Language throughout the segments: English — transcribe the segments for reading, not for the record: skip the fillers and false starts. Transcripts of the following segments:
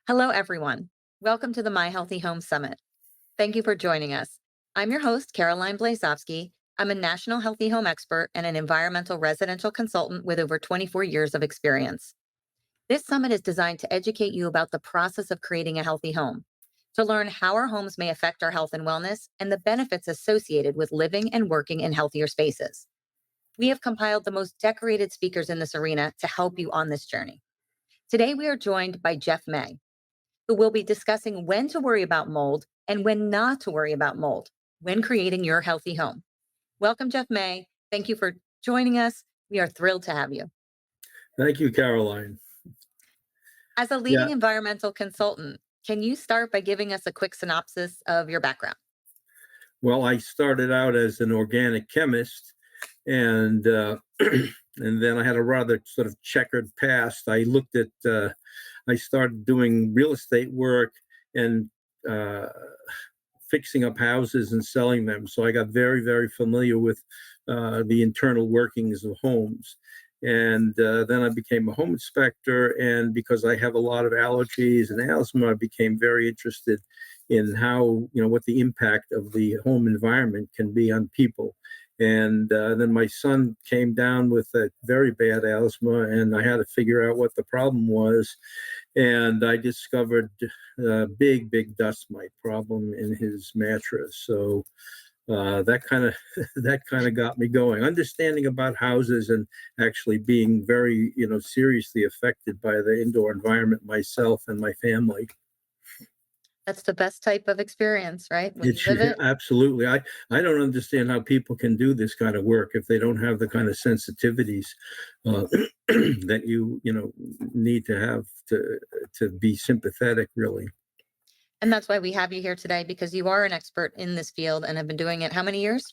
Hello, everyone. Welcome to the My Healthy Home Summit. Thank you for joining us. I'm your host, Caroline Blazovsky. I'm a national healthy home expert and an environmental residential consultant with over 24 years of experience. This summit is designed to educate you about the process of creating a healthy home, to learn how our homes may affect our health and wellness, and the benefits associated with living and working in healthier spaces. We have compiled the most decorated speakers in this arena to help you on this journey. Today, we are joined by Jeff May, who will be discussing when to worry about mold and when not to worry about mold when creating your healthy home. Welcome, Jeff May. Thank you for joining us. We are thrilled to have you. Thank you, Caroline. As a Yeah, leading environmental consultant, can you start by giving us a quick synopsis of your background? well, I started out as an organic chemist, and and then I had a rather sort of checkered past. I started doing real estate work and uh, fixing up houses and selling them. So I got very, very familiar with the internal workings of homes. And then I became a home inspector. And because I have a lot of allergies and asthma, I became very interested in how, what the impact of the home environment can be on people. And then my son came down with a very bad asthma, and I had to figure out what the problem was. And I discovered a big, big dust mite problem in his mattress. So that kind of that kind of got me going, understanding about houses and actually being very, seriously affected by the indoor environment myself and my family. That's the best type of experience, right? When you It's live it. absolutely. I don't understand how people can do this kind of work if they don't have the kind of sensitivities uh, that you need to have to be sympathetic, really. And that's why we have you here today, because you are an expert in this field and have been doing it how many years?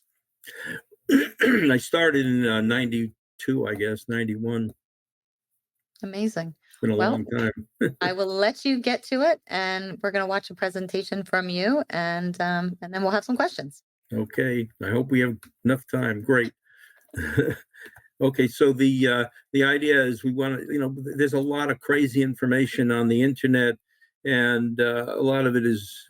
I started in 92, I guess, 91. Amazing. It's been a Well, long time. I will let you get to it, and we're going to watch a presentation from you, and then we'll have some questions. Okay, I hope we have enough time. Great. Okay, so the idea is we want to, there's a lot of crazy information on the internet, and a lot of it is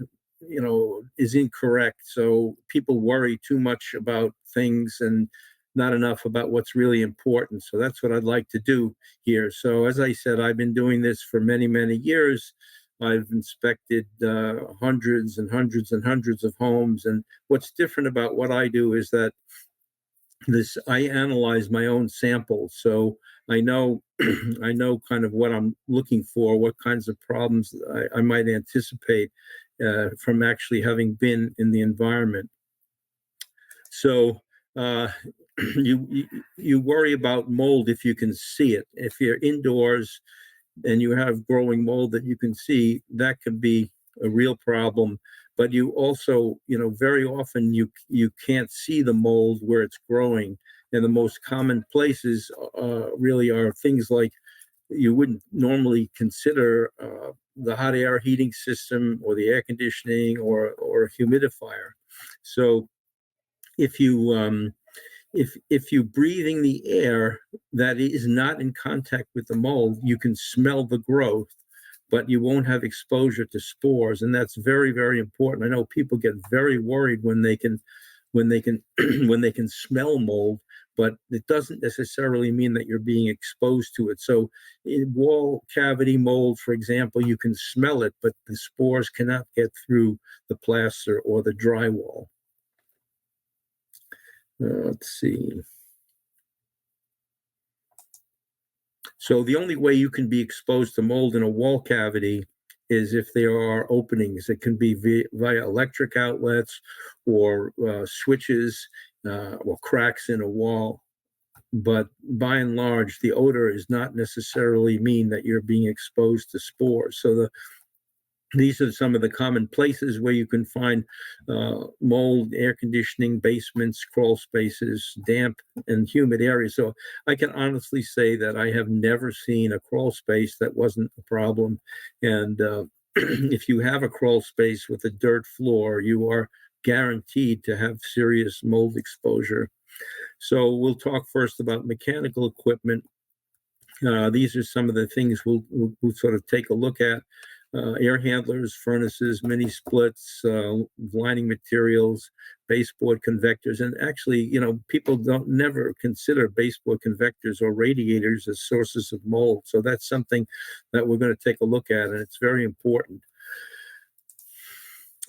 incorrect. So people worry too much about things and not enough about what's really important. So that's what I'd like to do here. So as I said, I've been doing this for many, many years. I've inspected hundreds and hundreds and hundreds of homes, and what's different about what I do is that this I analyze my own samples, so I know I know kind of what I'm looking for, what kinds of problems I might anticipate from actually having been in the environment. So uh, you worry about mold if you can see it. If you're indoors and you have growing mold that you can see, that can be a real problem. But you also, very often you can't see the mold where it's growing. And the most common places really are things like you wouldn't normally consider the hot air heating system or the air conditioning or a humidifier. So if you if you breathing the air that is not in contact with the mold, you can smell the growth, but you won't have exposure to spores, and that's very, very important. I know people get very worried when they can when they can smell mold, but it doesn't necessarily mean that you're being exposed to it. So in wall cavity mold, for example, you can smell it, but the spores cannot get through the plaster or the drywall. Let's see. So the only way you can be exposed to mold in a wall cavity is if there are openings. It can be via electric outlets or switches or cracks in a wall. But by and large, the odor is not necessarily mean that you're being exposed to spores. So these are some of the common places where you can find mold, air conditioning, basements, crawl spaces, damp and humid areas. So I can honestly say that I have never seen a crawl space that wasn't a problem. And if you have a crawl space with a dirt floor, you are guaranteed to have serious mold exposure. So we'll talk first about mechanical equipment. These are some of the things we'll sort of take a look at. air handlers, furnaces, mini splits, lining materials, baseboard convectors. And actually, people don't never consider baseboard convectors or radiators as sources of mold. So that's something that we're going to take a look at, and it's very important.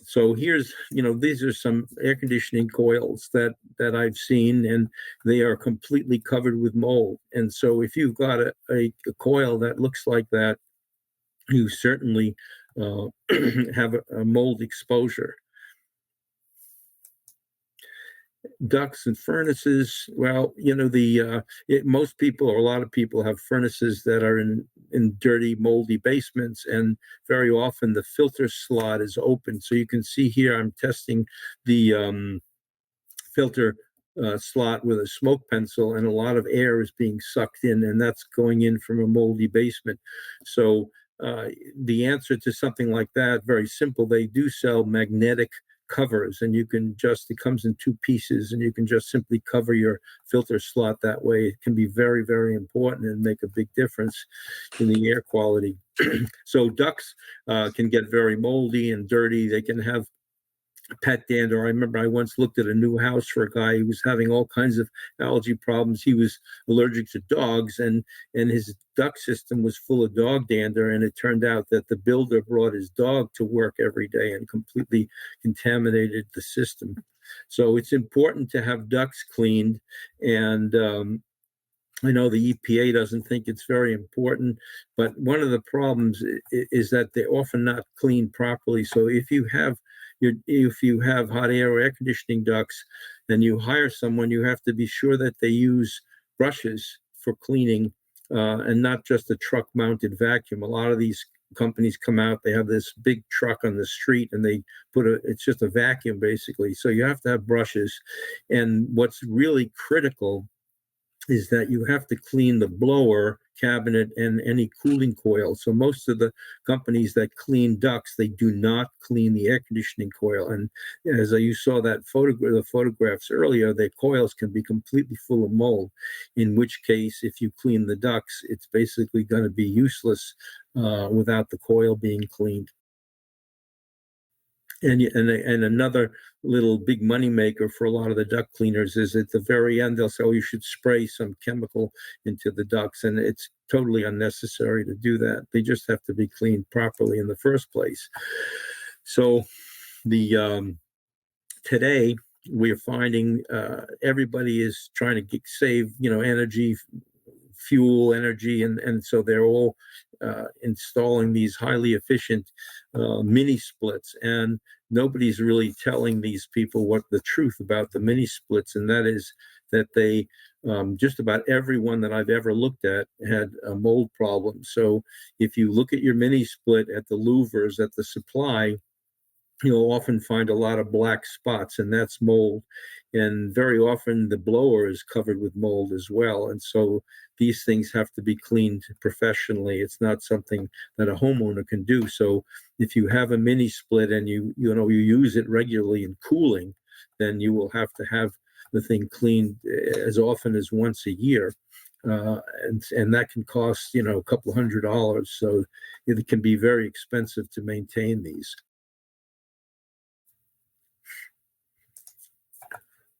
So here's, these are some air conditioning coils that I've seen, and they are completely covered with mold. And so if you've got a coil that looks like that, you certainly have a mold exposure. Ducts and furnaces. Well, most people, or a lot of people, have furnaces that are in dirty, moldy basements, and very often the filter slot is open. So you can see here I'm testing the filter slot with a smoke pencil, and a lot of air is being sucked in, and that's going in from a moldy basement. So the answer to something like that, very simple. They do sell magnetic covers, and it comes in two pieces, and you can just simply cover your filter slot that way. It can be very, very important and make a big difference in the air quality. So ducts can get very moldy and dirty. They can have pet dander. I remember I once looked at a new house for a guy who was having all kinds of allergy problems. He was allergic to dogs, and his duct system was full of dog dander. And it turned out that the builder brought his dog to work every day and completely contaminated the system. So it's important to have ducts cleaned. And I know the EPA doesn't think it's very important, but one of the problems is that they're often not cleaned properly. So if you have hot air or air conditioning ducts and you hire someone, you have to be sure that they use brushes for cleaning, and not just a truck mounted vacuum. A lot of these companies come out, they have this big truck on the street, and they it's just a vacuum basically. So you have to have brushes. And what's really critical is that you have to clean the blower cabinet and any cooling coil. So most of the companies that clean ducts, they do not clean the air conditioning coil. And as you saw the photographs earlier, the coils can be completely full of mold, in which case, if you clean the ducts, it's basically going to be useless without the coil being cleaned. And another little big money maker for a lot of the duct cleaners is at the very end, they'll say, oh, you should spray some chemical into the ducts. And it's totally unnecessary to do that. They just have to be cleaned properly in the first place. So today we're finding everybody is trying to save, energy, fuel, energy, and so they're all installing these highly efficient mini splits, and nobody's really telling these people what the truth about the mini splits, and that is that they just about everyone that I've ever looked at had a mold problem. So if you look at your mini split at the louvers at the supply, you'll often find a lot of black spots, and that's mold. And very often the blower is covered with mold as well. And so these things have to be cleaned professionally. It's not something that a homeowner can do. So if you have a mini split and you use it regularly in cooling, then you will have to have the thing cleaned as often as once a year. And that can cost, a couple $100. So it can be very expensive to maintain these.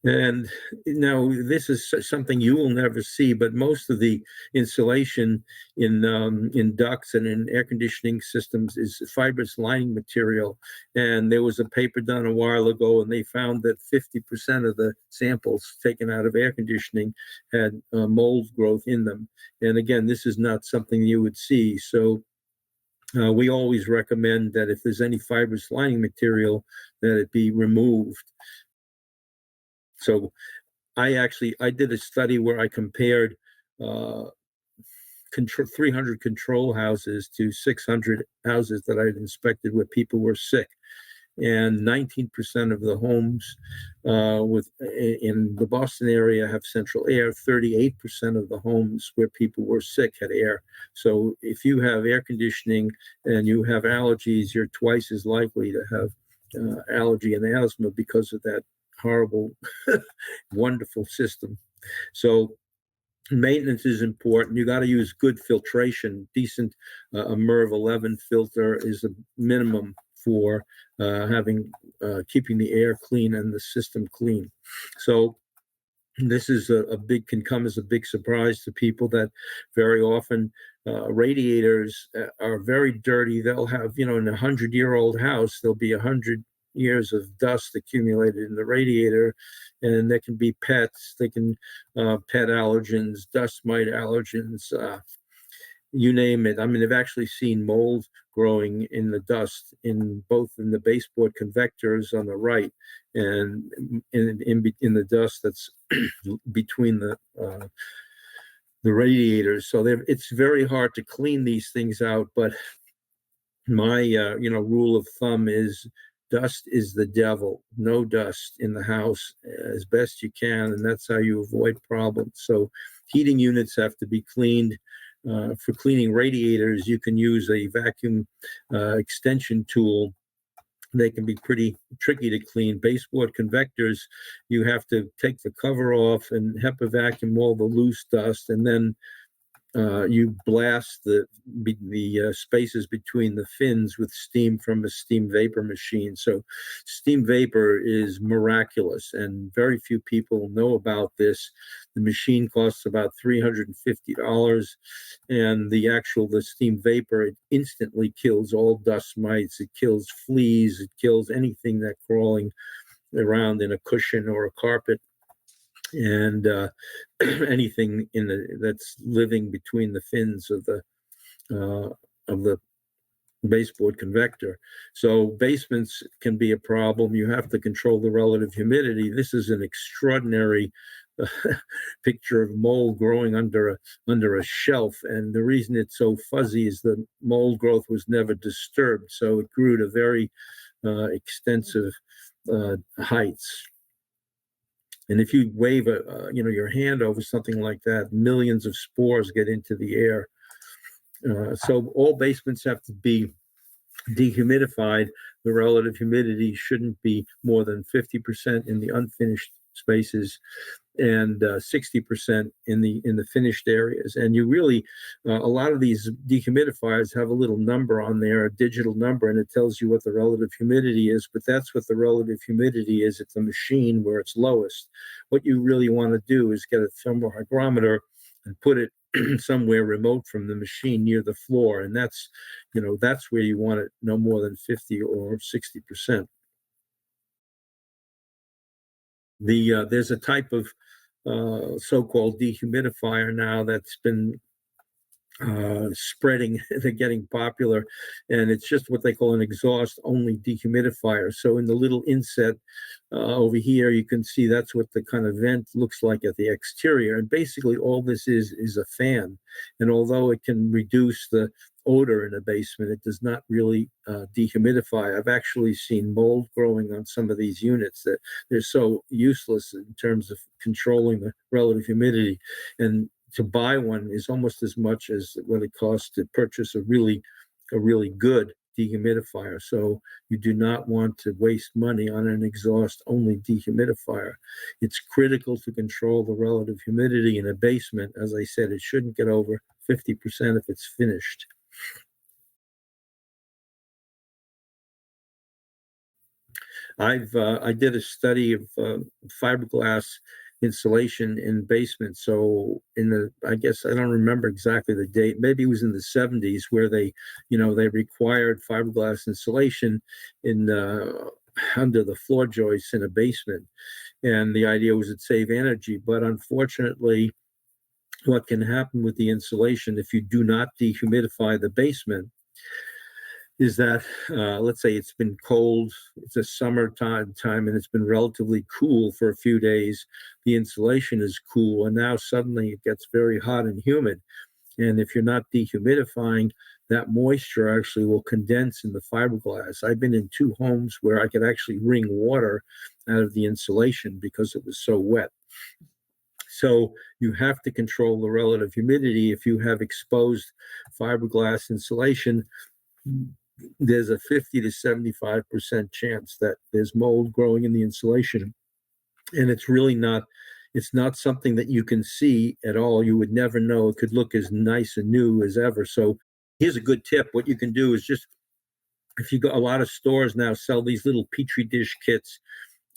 And now this is something you will never see, but most of the insulation in ducts and in air conditioning systems is fibrous lining material. And there was a paper done a while ago, and they found that 50% of the samples taken out of air conditioning had mold growth in them. And again, this is not something you would see. So we always recommend that if there's any fibrous lining material, that it be removed. So I did a study where I compared 300 control houses to 600 houses that I'd inspected where people were sick. And 19% of the homes in the Boston area have central air. 38% of the homes where people were sick had air. So if you have air conditioning and you have allergies, you're twice as likely to have allergy and asthma because of that horrible, wonderful system. So Maintenance is important. You got to use good filtration. Decent, a MERV 11 filter is a minimum for having keeping the air clean and the system clean. So this is a big, can come as a big surprise to people that very often radiators are very dirty. They'll have, in 100-year-old house, there'll be 100 years of dust accumulated in the radiator, and there can be pets. They can pet allergens, dust mite allergens, you name it. I mean, they've actually seen mold growing in the dust in both in the baseboard convectors on the right and in the dust that's between the radiators. So it's very hard to clean these things out. But my rule of thumb is dust is the devil. No dust in the house as best you can, and that's how you avoid problems. So heating units have to be cleaned. For cleaning radiators, you can use a vacuum extension tool. They can be pretty tricky to clean. Baseboard convectors, you have to take the cover off and HEPA vacuum all the loose dust, and then you blast the spaces between the fins with steam from a steam vapor machine. So steam vapor is miraculous, and very few people know about this. The machine costs about $350, and the steam vapor, it instantly kills all dust mites. It kills fleas. It kills anything that's crawling around in a cushion or a carpet, and anything that's living between the fins of the baseboard convector. So basements can be a problem. You have to control the relative humidity. This is an extraordinary picture of mold growing under a shelf, and the reason it's so fuzzy is the mold growth was never disturbed, so it grew to very extensive heights. And if you wave your hand over something like that, millions of spores get into the air. So all basements have to be dehumidified. The relative humidity shouldn't be more than 50% in the unfinished spaces and 60% in the finished areas. And you really, a lot of these dehumidifiers have a little number on there, a digital number, and it tells you what the relative humidity is, but that's what the relative humidity is at the machine where it's lowest. What you really want to do is get a thermal hygrometer and put it somewhere remote from the machine near the floor, and that's where you want it no more than 50 or 60%. There's a type of so-called dehumidifier now that's been spreading. They're getting popular, and it's just what they call an exhaust only dehumidifier. So in the little inset over here, you can see that's what the kind of vent looks like at the exterior, and basically all this is a fan. And although it can reduce the odor in a basement, it does not really dehumidify. I've actually seen mold growing on some of these units that they're so useless in terms of controlling the relative humidity. And to buy one is almost as much as what it costs to purchase a really good dehumidifier. So you do not want to waste money on an exhaust only dehumidifier. It's critical to control the relative humidity in a basement. As I said, it shouldn't get over 50% if it's finished. I did a study of fiberglass insulation in basements. So I guess I don't remember exactly the date. Maybe it was in the 70s where they required fiberglass insulation in under the floor joists in a basement, and the idea was it'd save energy. But unfortunately, what can happen with the insulation if you do not dehumidify the basement is that let's say it's been cold, it's a summertime and it's been relatively cool for a few days. The insulation is cool, and now suddenly it gets very hot and humid. And if you're not dehumidifying, that moisture actually will condense in the fiberglass. I've been in 2 homes where I could actually wring water out of the insulation because it was so wet. So you have to control the relative humidity. If you have exposed fiberglass insulation, there's a 50 to 75% chance that there's mold growing in the insulation. And it's really not It's not something that you can see at all. You would never know. It could look as nice and new as ever. So here's a good tip. What you can do is just, if you go, a lot of stores now sell these little petri dish kits,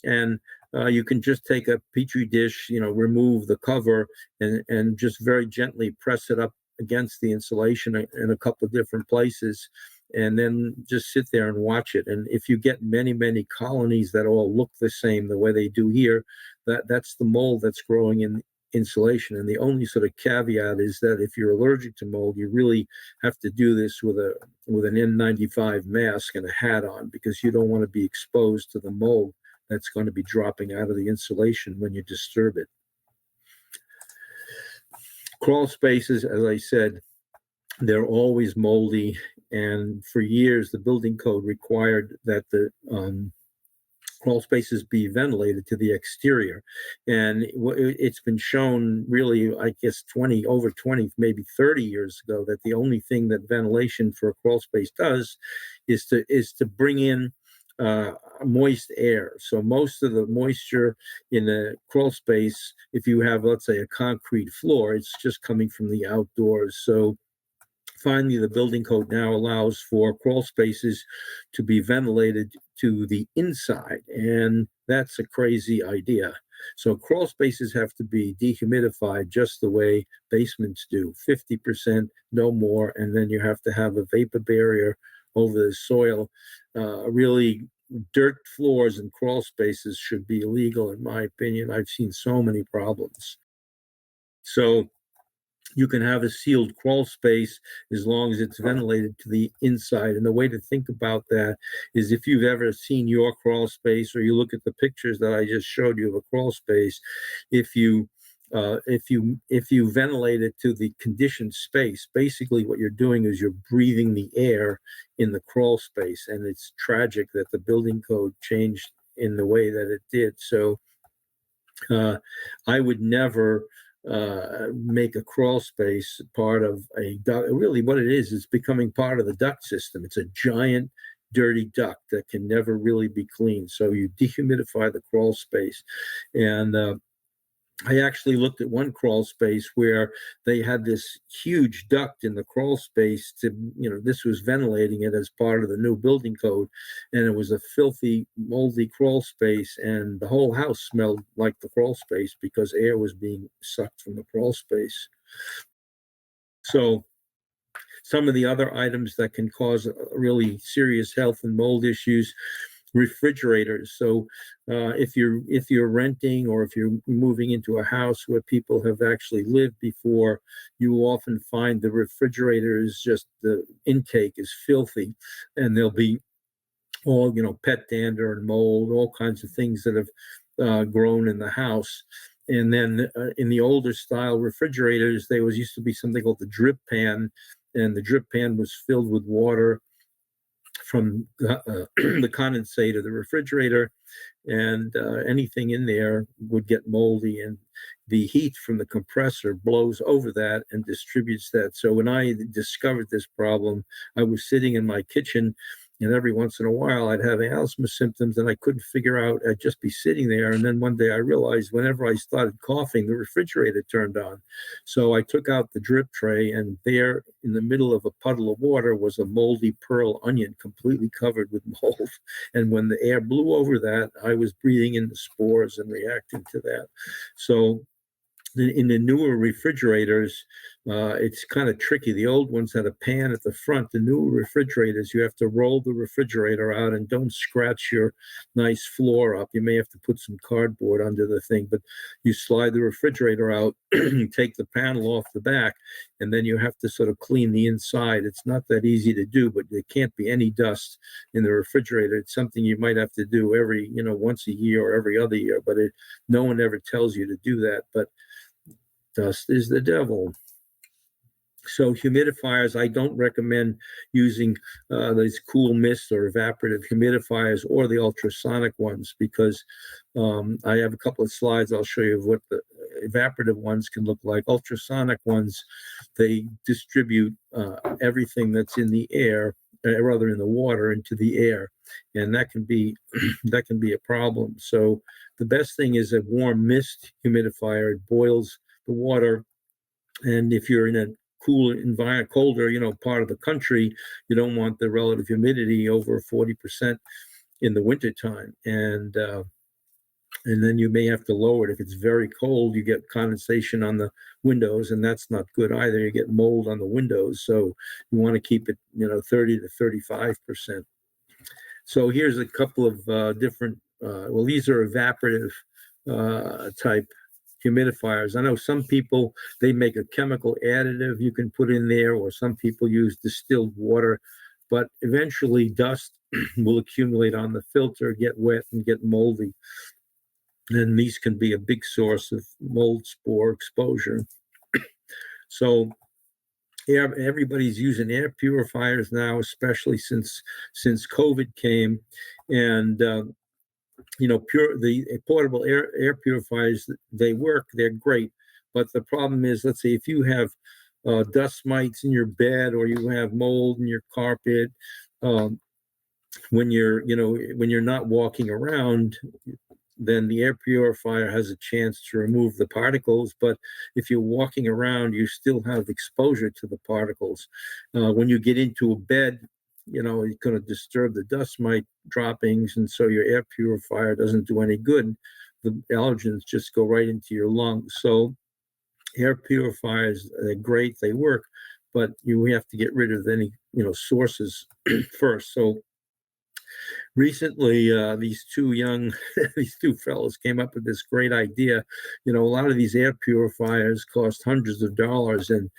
and you can just take a petri dish, remove the cover, and just very gently press it up against the insulation in a couple of different places, and then just sit there and watch it. And if you get many, many colonies that all look the same the way they do here, that's the mold that's growing in insulation. And the only sort of caveat is that if you're allergic to mold, you really have to do this with an N95 mask and a hat on, because you don't want to be exposed to the mold that's going to be dropping out of the insulation when you disturb it. Crawl spaces, as I said, they're always moldy, and for years the building code required that the crawl spaces be ventilated to the exterior. And it's been shown, really, I guess over 20, maybe 30 years ago, that the only thing that ventilation for a crawl space does is to bring in moist air. So most of the moisture in a crawl space, if you have, let's say, a concrete floor, it's just coming from the outdoors. So finally, the building code now allows for crawl spaces to be ventilated to the inside, and that's a crazy idea. So crawl spaces have to be dehumidified just the way basements do, 50%, no more, and then you have to have a vapor barrier over the soil. Really, dirt floors and crawl spaces should be illegal, in my opinion. I've seen so many problems. So you can have a sealed crawl space as long as it's ventilated to the inside. And the way to think about that is, if you've ever seen your crawl space, or you look at the pictures that I just showed you of a crawl space, if you ventilate it to the conditioned space, basically what you're doing is you're breathing the air in the crawl space. And it's tragic that the building code changed in the way that it did. So I would never make a crawl space part of a duct. Really, what it is, it's becoming part of the duct system. It's a giant dirty duct that can never really be cleaned. So you dehumidify the crawl space. And I actually looked at one crawl space where they had this huge duct in the crawl space to, this was ventilating it as part of the new building code. And it was a filthy, moldy crawl space. And the whole house smelled like the crawl space because air was being sucked from the crawl space. So some of the other items that can cause really serious health and mold issues: refrigerators. So if you're renting, or if you're moving into a house where people have actually lived before, you will often find the refrigerator is just, the intake is filthy, and there'll be all pet dander and mold, all kinds of things that have grown in the house. And then in the older style refrigerators, there used to be something called the drip pan, and the drip pan was filled with water from the condensate of the refrigerator, and anything in there would get moldy, and the heat from the compressor blows over that and distributes that. So when I discovered this problem, I was sitting in my kitchen, and every once in a while I'd have asthma symptoms, and I couldn't figure out. I'd just be sitting there, and then one day I realized whenever I started coughing, the refrigerator turned on. So I took out the drip tray, and there in the middle of a puddle of water was a moldy pearl onion, completely covered with mold. And when the air blew over that, I was breathing in the spores and reacting to that. So in the newer refrigerators, it's kind of tricky. The old ones had a pan at the front. The newer refrigerators, you have to roll the refrigerator out and don't scratch your nice floor up. You may have to put some cardboard under the thing, but you slide the refrigerator out, you take the panel off the back, and then you have to sort of clean the inside. It's not that easy to do, but there can't be any dust in the refrigerator. It's something you might have to do every, once a year or every other year, but no one ever tells you to do that. But dust is the devil. So humidifiers, I don't recommend using these cool mist or evaporative humidifiers, or the ultrasonic ones, because I have a couple of slides I'll show you of what the evaporative ones can look like. Ultrasonic ones, they distribute everything that's in the air rather in the water into the air, and that can be that can be a problem. So the best thing is a warm mist humidifier. It boils the water, and if you're in a cool environment, colder, part of the country, you don't want the relative humidity over 40% in the wintertime. And then you may have to lower it. If it's very cold, you get condensation on the windows, and that's not good either. You get mold on the windows. So you want to keep it, 30 to 35%. So here's a couple of different, well, these are evaporative type humidifiers. I know some people, they make a chemical additive you can put in there, or some people use distilled water, but eventually dust will accumulate on the filter, get wet, and get moldy. And these can be a big source of mold spore exposure. So everybody's using air purifiers now, especially since COVID came, and the portable air purifiers, they work, they're great, but the problem is, let's say if you have dust mites in your bed, or you have mold in your carpet, um, when you're not walking around, then the air purifier has a chance to remove the particles. But if you're walking around, you still have exposure to the particles. When you get into a bed, it's going to disturb the dust mite droppings, and so your air purifier doesn't do any good. The allergens just go right into your lungs. So air purifiers, they're great, they work, but you have to get rid of any sources first. So recently, these two fellows came up with this great idea. A lot of these air purifiers cost hundreds of dollars, and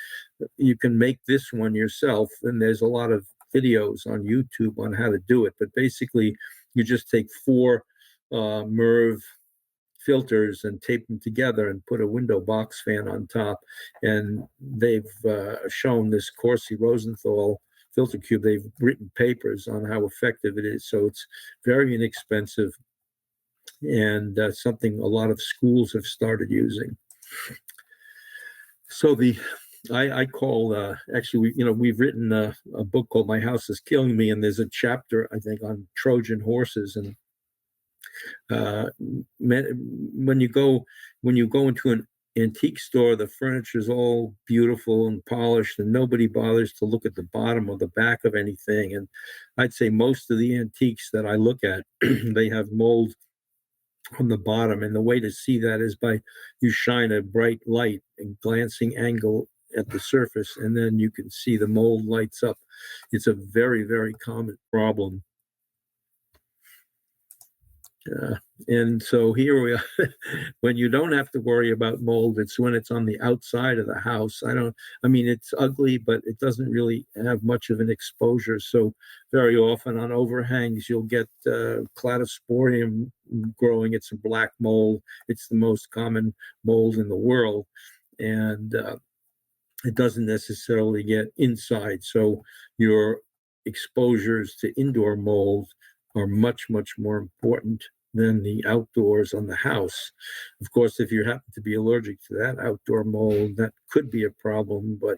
you can make this one yourself. And there's a lot of videos on YouTube on how to do it. But basically, you just take four MERV filters and tape them together and put a window box fan on top. And they've shown this Corsi Rosenthal filter cube. They've written papers on how effective it is. So it's very inexpensive, and something a lot of schools have started using. So I call actually, we've written a book called My House is Killing Me, and there's a chapter, I think, on Trojan horses. And when you go into an antique store, the furniture is all beautiful and polished, and nobody bothers to look at the bottom or the back of anything. And I'd say most of the antiques that I look at, they have mold on the bottom, and the way to see that is by you shine a bright light and glancing angle at the surface, and then you can see the mold lights up. It's a very, very common problem. And so here we are. When you don't have to worry about mold, it's when it's on the outside of the house. It's ugly, but it doesn't really have much of an exposure. So very often on overhangs, you'll get cladosporium growing. It's a black mold. It's the most common mold in the world. And it doesn't necessarily get inside. So your exposures to indoor mold are much, much more important than the outdoors on the house. Of course, if you happen to be allergic to that outdoor mold, that could be a problem, but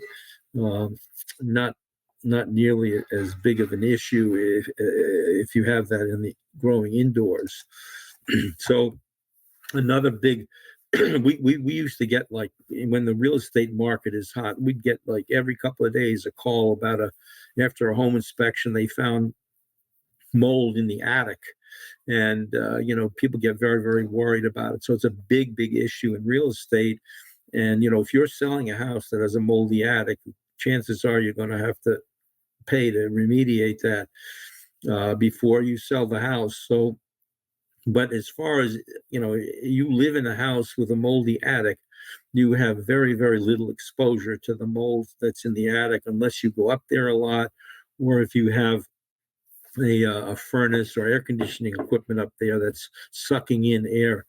not nearly as big of an issue if you have that in the growing indoors. So another big we used to get, like, when the real estate market is hot, we'd get like every couple of days a call about after a home inspection, they found mold in the attic. And people get very, very worried about it. So it's a big, big issue in real estate. And if you're selling a house that has a moldy attic, chances are you're going to have to pay to remediate that before you sell the house. So, but as far as you live in a house with a moldy attic, you have very, very little exposure to the mold that's in the attic, unless you go up there a lot, or if you have a furnace or air conditioning equipment up there that's sucking in air,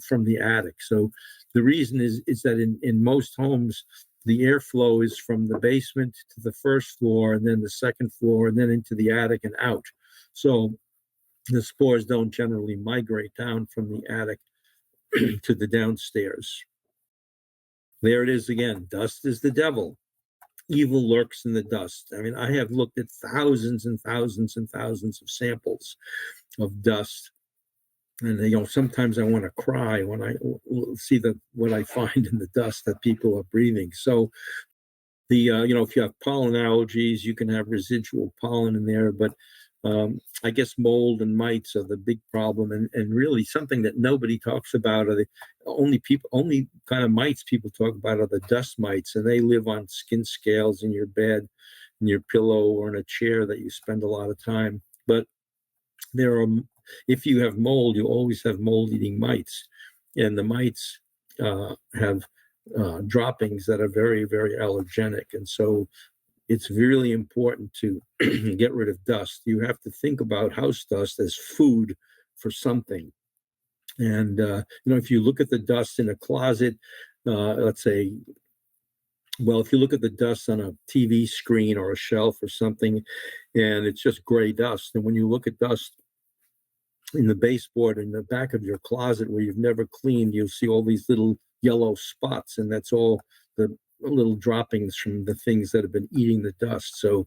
from the attic. So the reason is that in most homes, the airflow is from the basement to the first floor, and then the second floor, and then into the attic and out. So the spores don't generally migrate down from the attic to the downstairs. There it is again. Dust is the devil. evil lurks in the dust. I mean, I have looked at thousands and thousands and thousands of samples of dust, and sometimes I want to cry when I see what I find in the dust that people are breathing. So if you have pollen allergies, you can have residual pollen in there, but I guess mold and mites are the big problem, and really something that nobody talks about are the only kind of mites people talk about are the dust mites, and they live on skin scales in your bed, in your pillow, or in a chair that you spend a lot of time. But there are, if you have mold, you always have mold-eating mites, and the mites have droppings that are very, very allergenic, and so it's really important to get rid of dust. You have to think about house dust as food for something. And, if you look at the dust in a closet, let's say, well, if you look at the dust on a TV screen or a shelf or something, and it's just gray dust, and when you look at dust in the baseboard in the back of your closet where you've never cleaned, you'll see all these little yellow spots, and that's all the little droppings from the things that have been eating the dust. So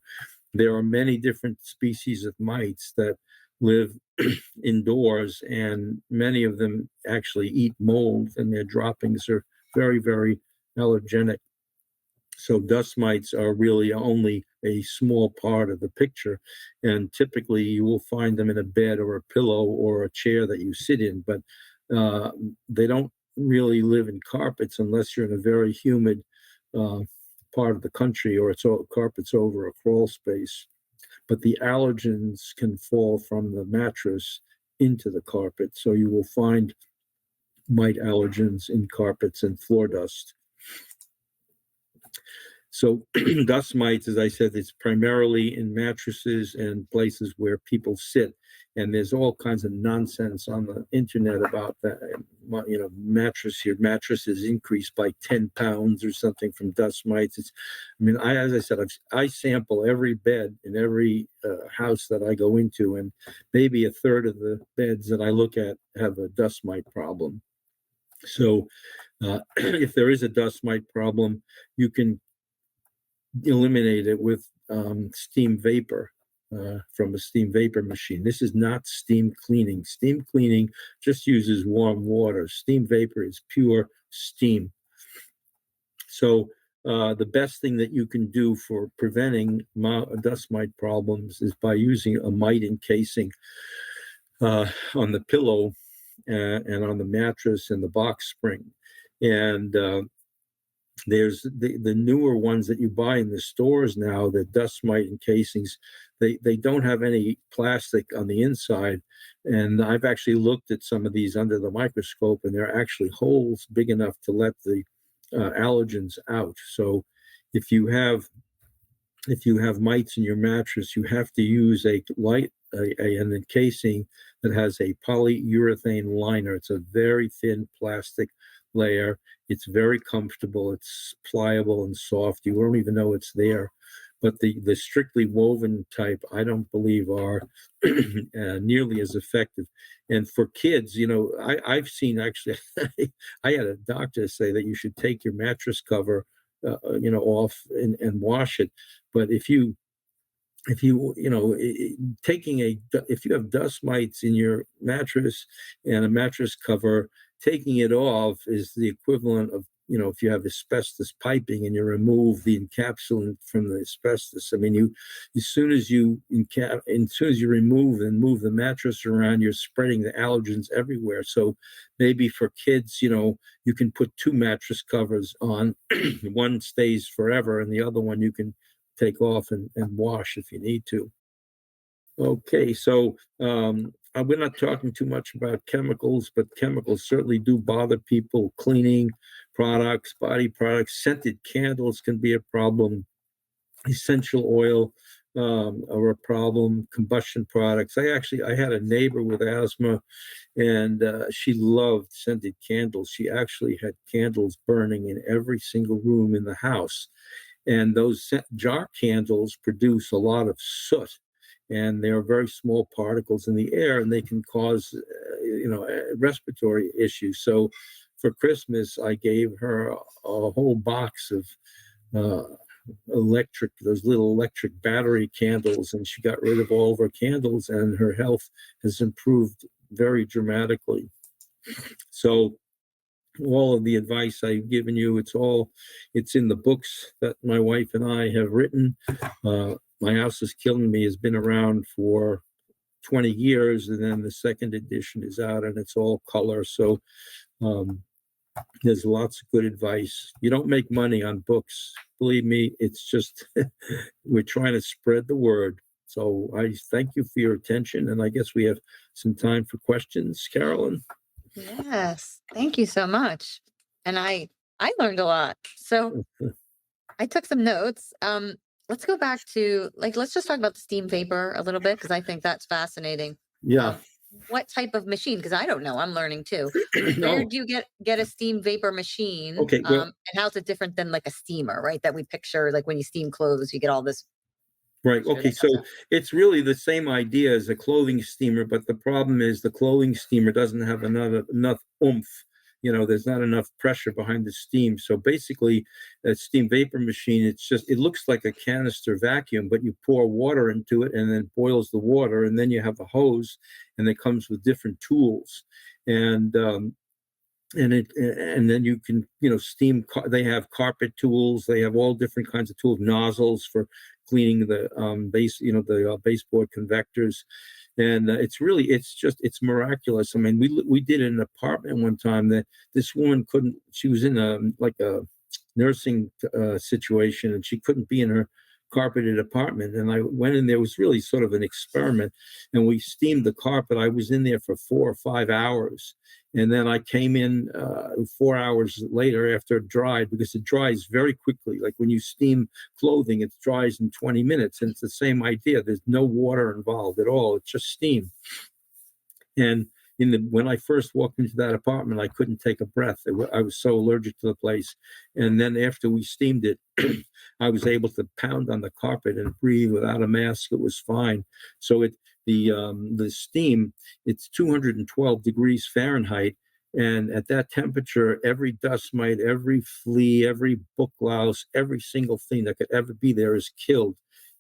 there are many different species of mites that live indoors, and many of them actually eat mold, and their droppings are very, very allergenic. So dust mites are really only a small part of the picture, and typically you will find them in a bed or a pillow or a chair that you sit in, but they don't really live in carpets unless you're in a very humid uh, part of the country, or it's all carpets over a crawl space. But the allergens can fall from the mattress into the carpet, so you will find mite allergens in carpets and floor dust. So dust mites, as I said, it's primarily in mattresses and places where people sit. And there's all kinds of nonsense on the internet about that. Your mattress is increased by 10 pounds or something from dust mites. As I said, I sample every bed in every house that I go into, and maybe a third of the beds that I look at have a dust mite problem. So if there is a dust mite problem, you can eliminate it with steam vapor from a steam vapor machine. This is not steam cleaning. Steam cleaning just uses warm water. Steam vapor is pure steam. So the best thing that you can do for preventing dust mite problems is by using a mite encasing on the pillow and on the mattress and the box spring. And there's the newer ones that you buy in the stores now, the dust mite encasings. They don't have any plastic on the inside, and I've actually looked at some of these under the microscope, and there are actually holes big enough to let the allergens out. So if you have mites in your mattress, you have to use an encasing that has a polyurethane liner. It's a very thin plastic layer. It's very comfortable. It's pliable and soft. You won't even know it's there. But the strictly woven type, I don't believe are nearly as effective. And for kids, I've seen actually, I had a doctor say that you should take your mattress cover, off and wash it. But if you have dust mites in your mattress and a mattress cover, taking it off is the equivalent of, if you have asbestos piping and you remove the encapsulant from the asbestos. As soon as you remove and move the mattress around, you're spreading the allergens everywhere. So maybe for kids, you can put two mattress covers on. One stays forever, and the other one you can take off and wash if you need to. Okay, so we're not talking too much about chemicals, but chemicals certainly do bother people. Cleaning products, body products, scented candles can be a problem. Essential oil are a problem. Combustion products. I had a neighbor with asthma, and she loved scented candles. She actually had candles burning in every single room in the house. And those jar candles produce a lot of soot, and there are very small particles in the air, and they can cause, respiratory issues. So for Christmas, I gave her a whole box of those little electric battery candles, and she got rid of all of her candles, and her health has improved very dramatically. So all of the advice I've given you, it's in the books that my wife and I have written. My House is Killing Me has been around for 20 years, and then the second edition is out, and it's all color. So um, there's lots of good advice. You don't make money on books. Believe me, it's just we're trying to spread the word. So I thank you for your attention, and I guess we have some time for questions, Carolyn. Yes. Thank you so much. And I learned a lot. So I took some notes. Let's go back to let's just talk about the steam vapor a little bit because I think that's fascinating. Yeah. Um, what type of machine? Because I don't know. I'm learning too. Where No. do you get a steam vapor machine? Okay. Well, And how's it different than like a steamer, right? That we picture like when you steam clothes, you get all this right. moisture Okay. that comes So out. it's really the same idea as a clothing steamer, but the problem is the clothing steamer doesn't have enough oomph. There's not enough pressure behind the steam. So basically, a steam vapor machine, it looks like a canister vacuum, but you pour water into it and then boils the water, and then you have a hose, and it comes with different tools. And and then you can steam. They have carpet tools. They have all different kinds of tools, nozzles for cleaning the the baseboard convectors, and it's miraculous. I mean, we did an apartment one time that this woman couldn't. She was in a nursing situation, and she couldn't be in her carpeted apartment. And I went in there. It was really sort of an experiment, and we steamed the carpet. I was in there for 4 or 5 hours, and then I came in 4 hours later after it dried, because it dries very quickly. Like when you steam clothing, it dries in 20 minutes, and it's the same idea. There's no water involved at all. It's just steam. And when I first walked into that apartment, I couldn't take a breath. I was so allergic to the place. And then after we steamed it, I was able to pound on the carpet and breathe without a mask. It was fine. So the steam, it's 212 degrees Fahrenheit. And at that temperature, every dust mite, every flea, every book louse, every single thing that could ever be there is killed.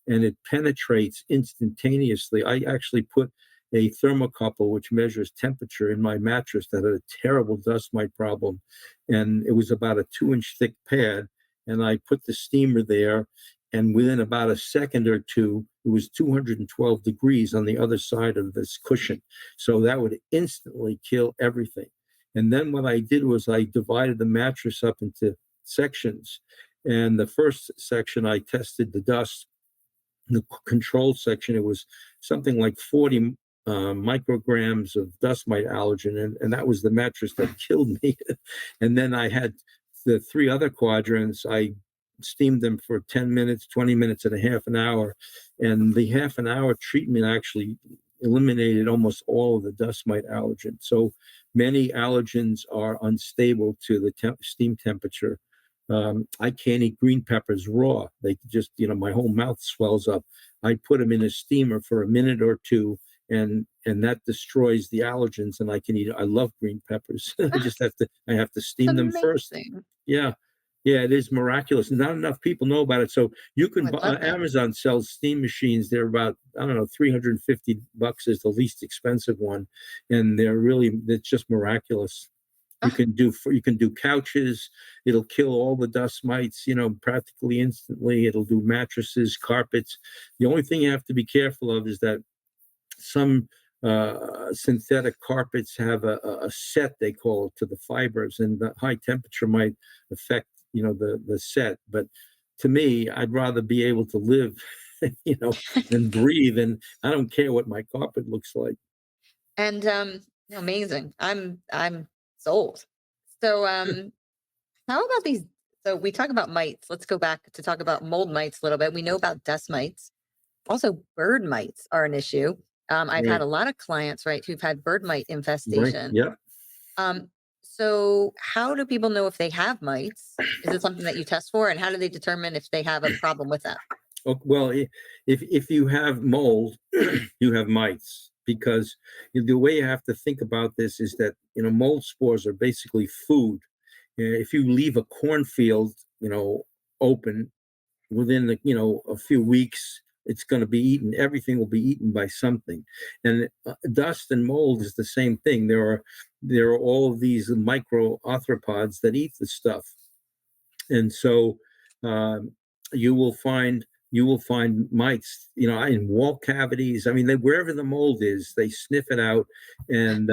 And it penetrates instantaneously. I actually put a thermocouple which measures temperature in my mattress that had a terrible dust mite problem, and it was about a 2-inch thick pad, and I put the steamer there, and within about a second or two it was 212 degrees on the other side of this cushion, so that would instantly kill everything. And then what I did was I divided the mattress up into sections, and the first section I tested the dust. The control section, it was something like 40 micrograms of dust mite allergen, and that was the mattress that killed me. And then I had the 3 other quadrants. I steamed them for 10 minutes, 20 minutes, and a half an hour. And the half an hour treatment actually eliminated almost all of the dust mite allergen. So many allergens are unstable to the steam temperature. I can't eat green peppers raw. They just, my whole mouth swells up. I put them in a steamer for a minute or two, and that destroys the allergens, and I can eat it. I love green peppers. I have to steam them first. Amazing. Yeah. Yeah, it is miraculous. Not enough people know about it. So you Oh, can I buy, love that. Amazon sells steam machines. They're about, I don't know, $350 is the least expensive one. And it's just miraculous. Ah, You can do couches. It'll kill all the dust mites, practically instantly. It'll do mattresses, carpets. The only thing you have to be careful of is that some synthetic carpets have a set, they call it, to the fibers, and the high temperature might affect the set. But to me, I'd rather be able to live and breathe, and I don't care what my carpet looks like. and amazing. I'm sold. So how about these? So we talk about mites. Let's go back to talk about mold mites a little bit. We know about dust mites. Also, bird mites are an issue. I've had Right. a lot of clients, right, who've had bird mite Right. infestation. Yeah. Um, so how do people know if they have mites? Is it something that you test for? And how do they determine if they have a problem with that? Oh, well, if you have mold, you have mites, because the way you have to think about this is that mold spores are basically food. If you leave a cornfield, open, within a few weeks, it's going to be eaten. Everything will be eaten by something. And dust and mold is the same thing. There are all of these micro arthropods that eat the stuff. And so um, you will find mites, in wall cavities. I mean, wherever the mold is, they sniff it out. And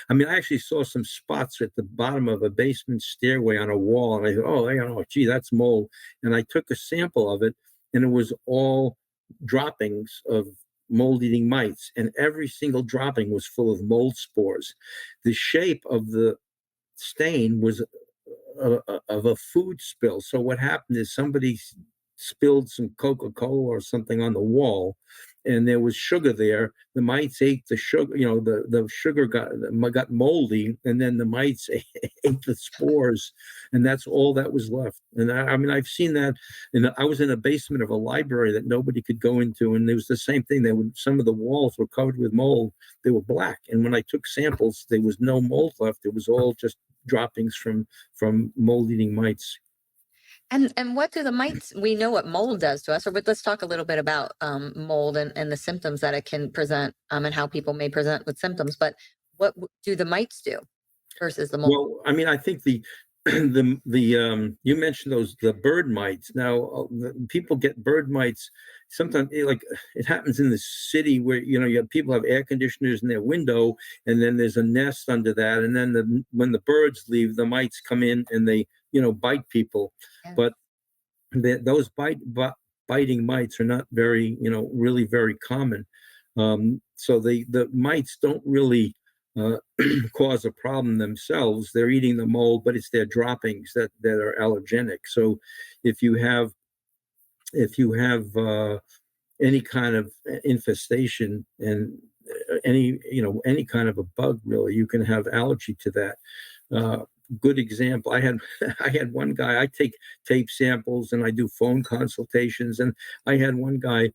I mean, I actually saw some spots at the bottom of a basement stairway on a wall, and I thought, oh, gee, that's mold. And I took a sample of it, and it was all droppings of mold-eating mites, and every single dropping was full of mold spores. The shape of the stain was of a food spill. So what happened is somebody spilled some Coca-Cola or something on the wall, and there was sugar there. The mites ate the sugar. The sugar got moldy, and then the mites ate the spores, and that's all that was left. And I mean, I've seen that. And I was in a basement of a library that nobody could go into, and there was the same thing. Some of the walls were covered with mold. They were black, and when I took samples, there was no mold left. It was all just droppings from mold-eating mites. And what do the mites? We know what mold does to us, but let's talk a little bit about mold and the symptoms that it can present, and how people may present with symptoms. But what do the mites do versus the mold? Well, I mean, I think the you mentioned the bird mites. Now, people get bird mites sometimes. Like it happens in the city where you have people have air conditioners in their window, and then there's a nest under that, and then when the birds leave, the mites come in and they bite people. Yeah. But those biting mites are not very really very common. So the mites don't really cause a problem themselves. They're eating the mold, but it's their droppings that are allergenic. So if you have any kind of infestation and any kind of a bug, really, you can have allergy to that. Good example. I had one guy. I take tape samples and I do phone consultations, and I had one guy.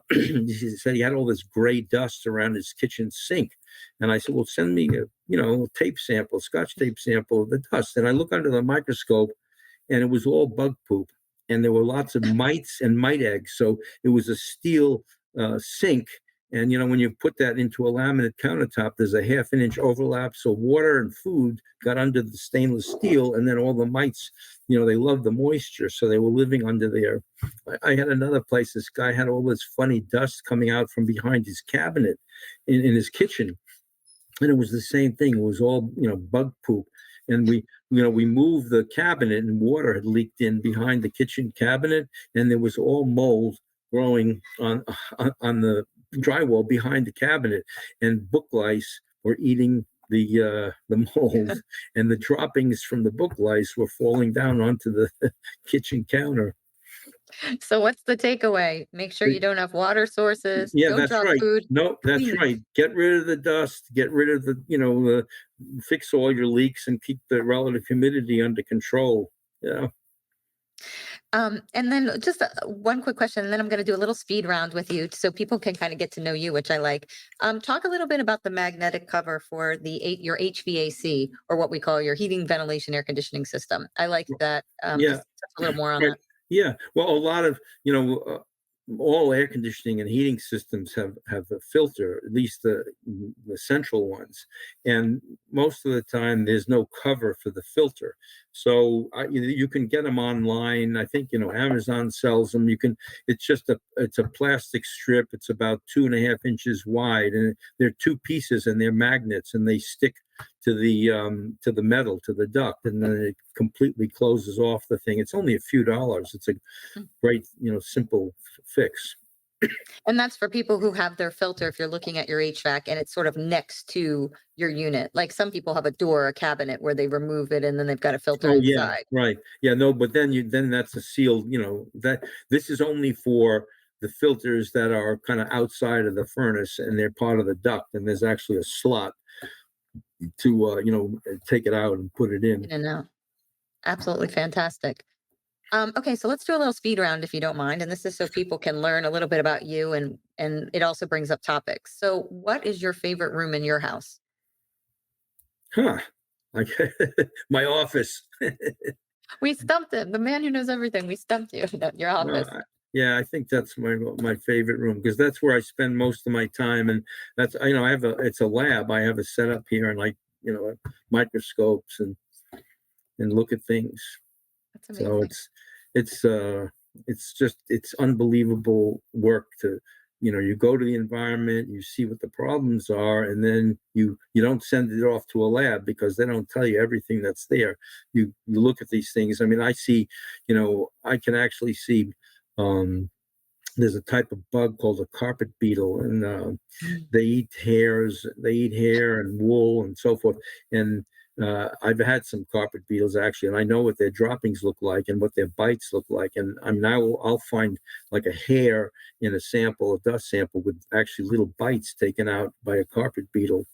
He said he had all this gray dust around his kitchen sink, and I said, "Well, send me a tape sample, Scotch tape sample of the dust." And I look under the microscope, and it was all bug poop, and there were lots of mites and mite eggs. So it was a steel sink, and when you put that into a laminate countertop, there's a half an inch overlap. So water and food got under the stainless steel, and then all the mites, they love the moisture, so they were living under there. I had another place. This guy had all this funny dust coming out from behind his cabinet in his kitchen, and it was the same thing. It was all bug poop, and we moved the cabinet, and water had leaked in behind the kitchen cabinet, and there was all mold growing on the drywall behind the cabinet, and book lice were eating the mold, and the droppings from the book lice were falling down onto the kitchen counter. So what's the takeaway? Make sure you don't have water sources. Yeah, Don't that's drop right. food. No, that's Clean. right. Get rid of the dust, get rid of fix all your leaks and keep the relative humidity under control. Yeah. And then just one quick question, and then I'm going to do a little speed round with you so people can kind of get to know you, which I like. Talk a little bit about the magnetic cover for your HVAC, or what we call your heating, ventilation, air conditioning system. I like that. Yeah. Just touch a little more on Right. that. Yeah. Well, a lot of, all air conditioning and heating systems have a filter, at least the central ones, and most of the time there's no cover for the filter. So you can get them online. I think Amazon sells them. You can. It's a plastic strip. It's about 2.5 inches wide, and they're two pieces, and they're magnets, and they stick to the metal, to the duct, and then it completely closes off the thing. It's only a few dollars. It's a Mm. great simple fix. And that's for people who have their filter. If you're looking at your HVAC and it's sort of next to your unit, like some people have a door, a cabinet where they remove it and then they've got a filter Oh yeah, inside. right. Yeah, no, but then that's a sealed. That this is only for the filters that are kind of outside of the furnace, and they're part of the duct, and there's actually a slot to take it out and put it in. In and out. Absolutely fantastic. Okay, so let's do a little speed round if you don't mind. And this is so people can learn a little bit about you, and it also brings up topics. So what is your favorite room in your house? Huh. Like my office. We stumped him. The man who knows everything. We stumped you at your Well, office. yeah, I think that's my favorite room because that's where I spend most of my time, and that's I have a it's a lab. I have a setup here, and microscopes and look at things. That's So amazing. it's uh it's unbelievable work to you go to the environment, you see what the problems are, and then you don't send it off to a lab because they don't tell you everything that's there. You look at these things. I mean, I see, I can actually see um there's a type of bug called a carpet beetle, and Mm. they eat hair and wool and so forth. And I've had some carpet beetles actually, and I know what their droppings look like and what their bites look like. And I mean, I'll find like a hair in a sample, a dust sample, with actually little bites taken out by a carpet beetle.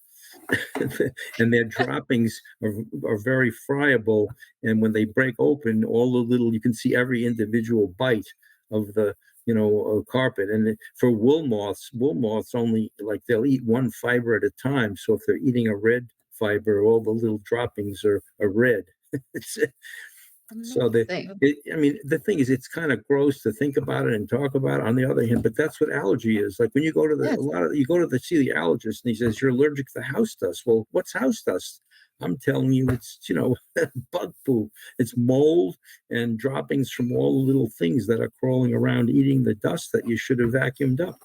And their droppings are very friable. And when they break open, all the little you can see every individual bite of the carpet. And for wool moths only like they'll eat one fiber at a time. So if they're eating a red fiber, all the little droppings are red. It's, so Amazing. I mean, the thing is, it's kind of gross to think about it and talk about it. On the other hand, but that's what allergy is. Like when you go to Yes. you go to see the allergist, and he says you're allergic to house dust. Well, what's house dust? I'm telling you, it's bug poo. It's mold and droppings from all the little things that are crawling around, eating the dust that you should have vacuumed up.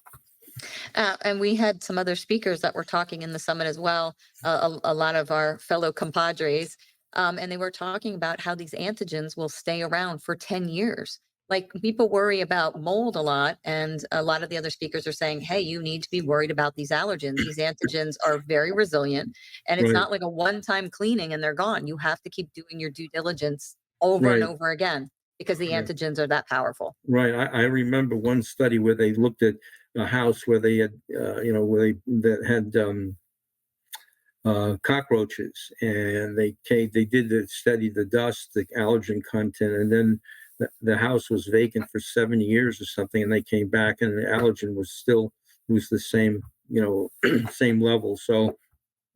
And we had some other speakers that were talking in the summit as well, a lot of our fellow compadres. And they were talking about how these antigens will stay around for 10 years. Like people worry about mold a lot. And a lot of the other speakers are saying, hey, you need to be worried about these allergens. These antigens are very resilient. And it's Right, not like a one time cleaning and they're gone. You have to keep doing your due diligence over and right. over again because the Yeah. antigens are that powerful. Right. I remember one study where they looked at a house where they had, where they that had cockroaches, and they did study the dust, the allergen content, and then the house was vacant for 7 years or something, and they came back, and the allergen was the same, same level. So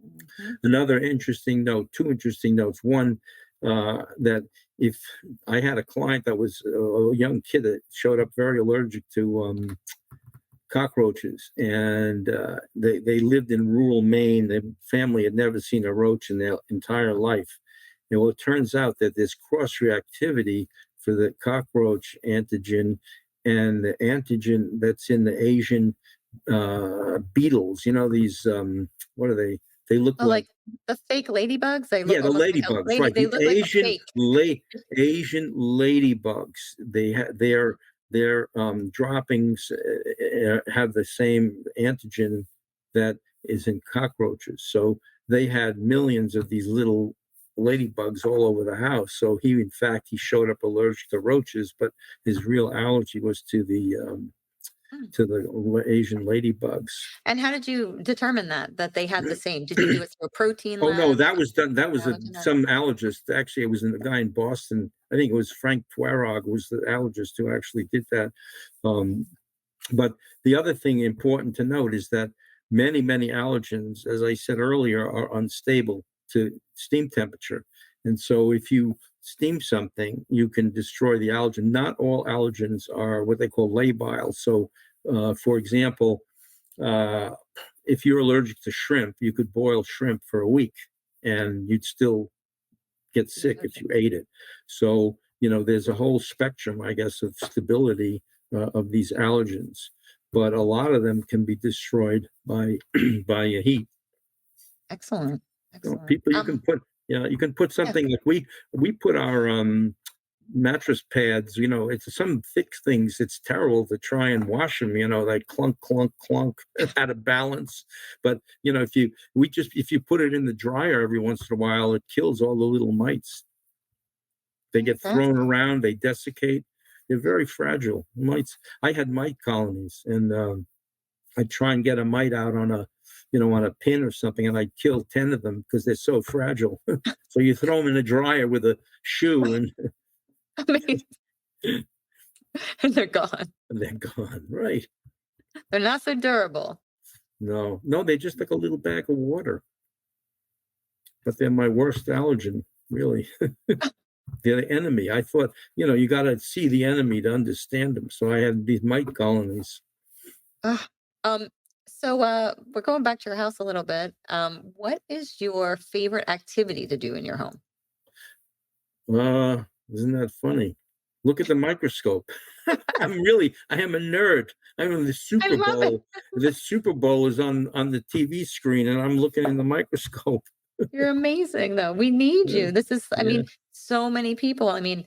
Mhm. another interesting note, two interesting notes. One, that if I had a client that was a young kid that showed up very allergic to cockroaches, and they lived in rural Maine. Their family had never seen a roach in their entire life. And well, it turns out that there's cross reactivity for the cockroach antigen and the antigen that's in the Asian beetles. These what are they? They look Oh, like, like the fake ladybugs, they look yeah, the almost like a ladybugs, lady, right? they The look like a fake. Asian ladybugs. Their droppings have the same antigen that is in cockroaches. So they had millions of these little ladybugs all over the house. So in fact, he showed up allergic to roaches, but his real allergy was Mm. to the Asian ladybugs. And how did you determine that they had the same? Did you do it through a protein Oh no, lab, that was done. That was allergen lab? some allergist. Actually, it was a guy in Boston. I think it was Frank Twarog was the allergist who actually did that. Um, but the other thing important to note is that many allergens, as I said earlier, are unstable to steam temperature, and so if you steam something, you can destroy the allergen. Not all allergens are what they call labile. So, for example, uh, if you're allergic to shrimp, you could boil shrimp for a week and you'd still get Be sick if allergic. you ate it. So, there's a whole spectrum, I guess, of stability of these allergens, but a lot of them can be destroyed by by heat. Excellent, excellent. People, you can put Yeah, something like we put our mattress pads, it's some thick things. It's terrible to try and wash them, like clunk, clunk, clunk, out of balance. But if you put it in the dryer every once in a while, it kills all the little mites. They get thrown fantastic. around, they desiccate. They're very fragile. Mites. I had mite colonies, and I'd try and get a mite out on a pin or something, and I'd kill 10 of them because they're so fragile. So you throw them in the dryer with a shoe, and Amazing. And they're gone. they're gone. Right. They're not so durable. No, no, they're just like a little bag of water, but they're my worst allergen, really. the enemy. I thought, you got to see the enemy to understand them. So I had these mite colonies. Ugh. Um, we're going back to your house a little bit. What is your favorite activity to do in your home? Isn't that funny? Look at the microscope. I am a nerd. I mean, I love it. The Super Bowl is on the TV screen, and I'm looking in the microscope. You're amazing, though. We need Yeah, you. This is, I yeah, mean, so many people. I mean,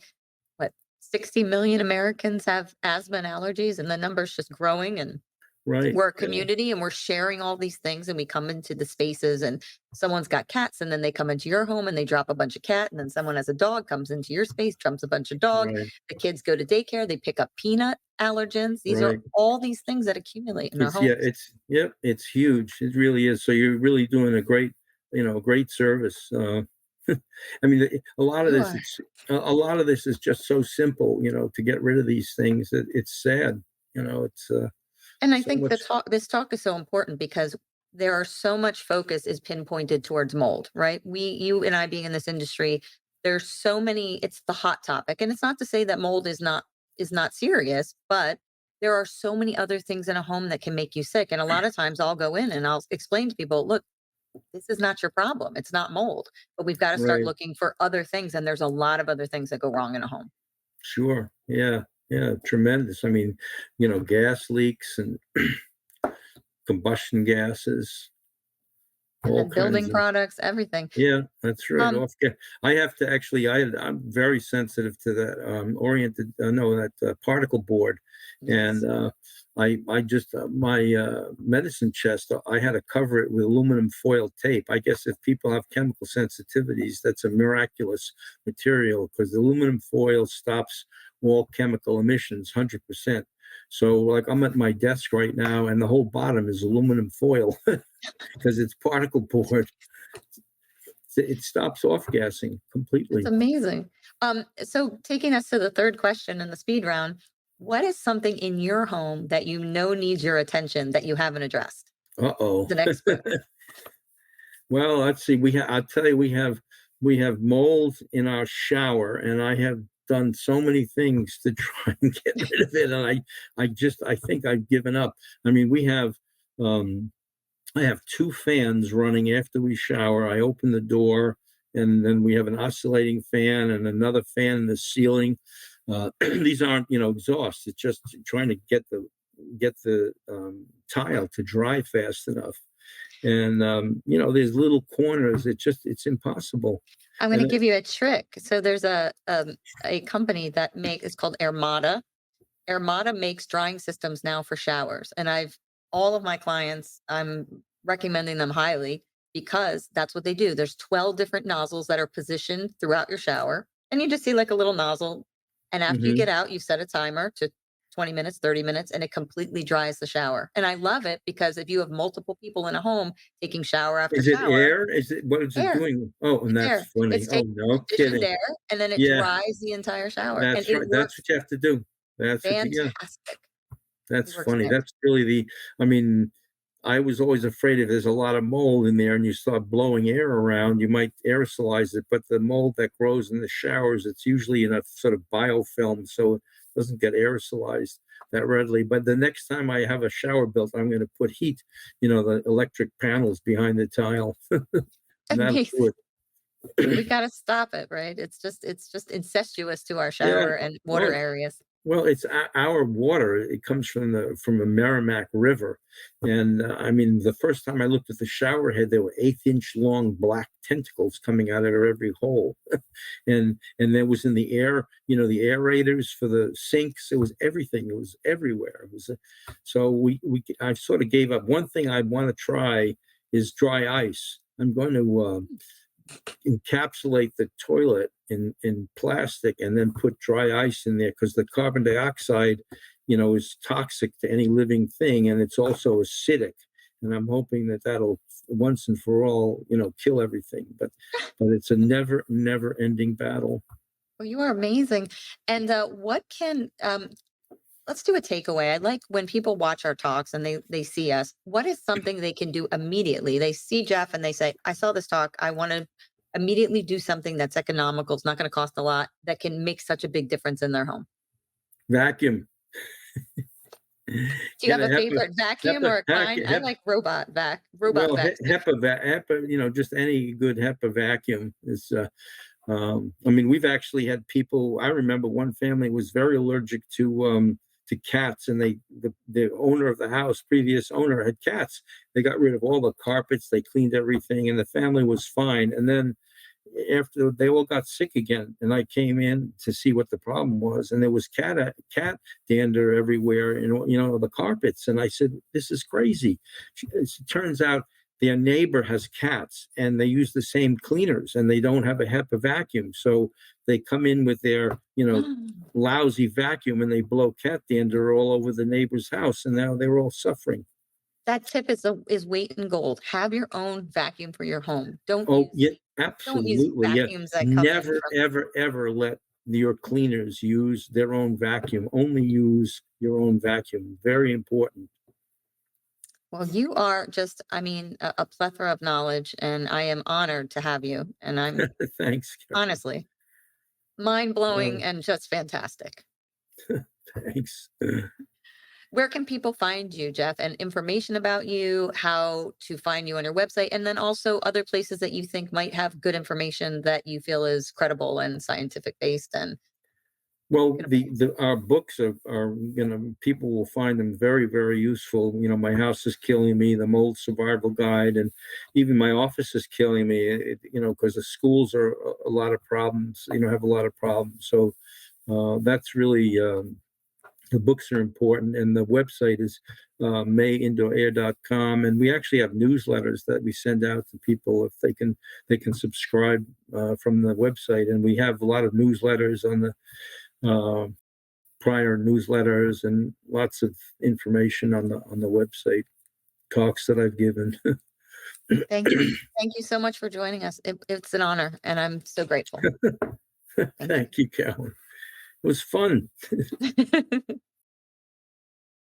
what, 60 million Americans have asthma and allergies, and the number's just growing. And right. we're a Yeah, community and we're sharing all these things, and we come into the spaces, and someone's got cats, and then they come into your home and they drop a bunch of cat, and then someone has a dog, comes into your space, trumps a bunch of dog. right, The kids go to daycare, they pick up peanut allergens. These are right. all these things that accumulate in our homes. It's huge. It really is. So you're really doing great service. I mean, You are. a lot of this is just so simple, to get rid of these things. It's sad, it's And I so think much. this talk is so important because there are so much focus is pinpointed towards mold, right? You and I being in this industry, there's so many, it's the hot topic. And it's not to say that mold is not serious, but there are so many other things in a home that can make you sick. And a lot of times I'll go in and I'll explain to people, look, this is not your problem. It's not mold, but we've got to start Right. looking for other things. And there's a lot of other things that go wrong in a home. Sure. Yeah. Yeah. Tremendous. I mean, gas leaks and combustion gases, And all then kinds building of. products, everything. Yeah, that's right. Um, I have to actually. I'm very sensitive to that oriented. No, that particle board, and yes. I just my medicine chest. I had to cover it with aluminum foil tape. I guess if people have chemical sensitivities, that's a miraculous material because aluminum foil stops all chemical emissions 100%. So, like, I'm at my desk right now, and the whole bottom is aluminum foil because it's particle board. It stops off gassing That's completely. amazing. So taking us to the third question in the speed round, what is something in your home that you know needs your attention that you haven't addressed? Uh-oh. As an expert. Well, let's see. I'll tell you, we have mold in our shower, and I have done so many things to try and get rid of it. And I think I've given up. I mean, um, I have two fans running after we shower. I open the door, and then we have an oscillating fan and another fan in the ceiling. These aren't, exhaust. It's just trying to get the tile to dry fast enough. And there's little corners. It's impossible. I'm going to And give you a trick. So there's a company that make it's called Armada. Armada makes drying systems now for showers, and all of my clients, I'm recommending them highly because that's what they do. There's 12 different nozzles that are positioned throughout your shower, and you just see like a little nozzle. And after you mhm. get out, you set a timer to 20 minutes, 30 minutes, and it completely dries the shower. And I love it because if you have multiple people in a home taking shower after Is it shower, air? What is it air, doing? Oh, and it's that's air. funny. It's Oh, taking no conditioned kidding. air and then it Yeah, dries the entire shower. And that's it right. That's works what you have to do. That's what you, yeah. fantastic. It That's works funny. fantastic. That's really I mean, I was always afraid if there's a lot of mold in there and you start blowing air around, you might aerosolize it. But the mold that grows in the showers, it's usually in a sort of biofilm, so it doesn't get aerosolized that readily. But the next time I have a shower built, I'm going to put heat, the electric panels behind the tile. And that'll do Amazing. We it. gotta stop it, right? It's just incestuous to our Yeah. shower and water Well, areas. It's our water. It comes from the Merrimack River, and I mean, the first time I looked at the shower head, there were eighth-inch long black tentacles coming out of every hole, and there was in the air, the aerators for the sinks. It was everything. It was everywhere. So I sort of gave up. One thing I want to try is dry ice. I'm going to encapsulate the toilet in plastic and then put dry ice in there because the carbon dioxide, is toxic to any living thing, and it's also acidic. And I'm hoping that that'll once and for all, kill everything. But it's a never ending battle. Well, you are amazing. And what can let's do a takeaway. I like when people watch our talks and they see us. What is something they can do immediately? They see Jeff and they say, "I saw this talk. I want to immediately do something that's economical, it's not going to cost a lot, that can make such a big difference in their home? Vacuum. Do you Get have a a favorite vacuum or a kind? I like robot well, vacuum. HEPA, just any good HEPA vacuum is, I mean, we've actually had people. I remember one family was very allergic to cats, and the owner of the house, previous owner, had cats. They got rid of all the carpets, they cleaned everything, and the family was fine. And then after they all got sick again, and I came in to see what the problem was, and there was cat dander everywhere, and the carpets. And I said, "This is crazy." It turns out their neighbor has cats, and they use the same cleaners, and they don't have a HEPA vacuum, so they come in with their lousy vacuum, and they blow cat dander all over the neighbor's house, and now they're all suffering. That tip is weight in gold. Have your own vacuum for your home. Oh, yeah, Don't use absolutely. Yeah. vacuums that come in Never, from. ever, ever let your cleaners use their own vacuum. Only use your own vacuum. Very important. Well, you are just, I mean, a plethora of knowledge, and I am honored to have you. And I'm Thanks, Carol. honestly mind blowing Uh, and just fantastic. thanks. Where can people find you, Jeff, and information about you, how to find you on your website, and then also other places that you think might have good information that you feel is credible and scientific based and Well, can. our books are people will find them very, very useful. My house is killing me, the mold survival guide, and even my office is killing me. Because the schools are a lot of problems. Have a lot of problems. So that's really the books are important, and the website is mayindoораir.com. And we actually have newsletters that we send out to people if they can subscribe from the website. And we have a lot of newsletters on the uh, prior newsletters, and lots of information on the website, talks that I've given. Thank you. Thank you so much for joining us. It's an honor, and I'm so grateful. Thank Thank you, Carolyn. It was fun. you.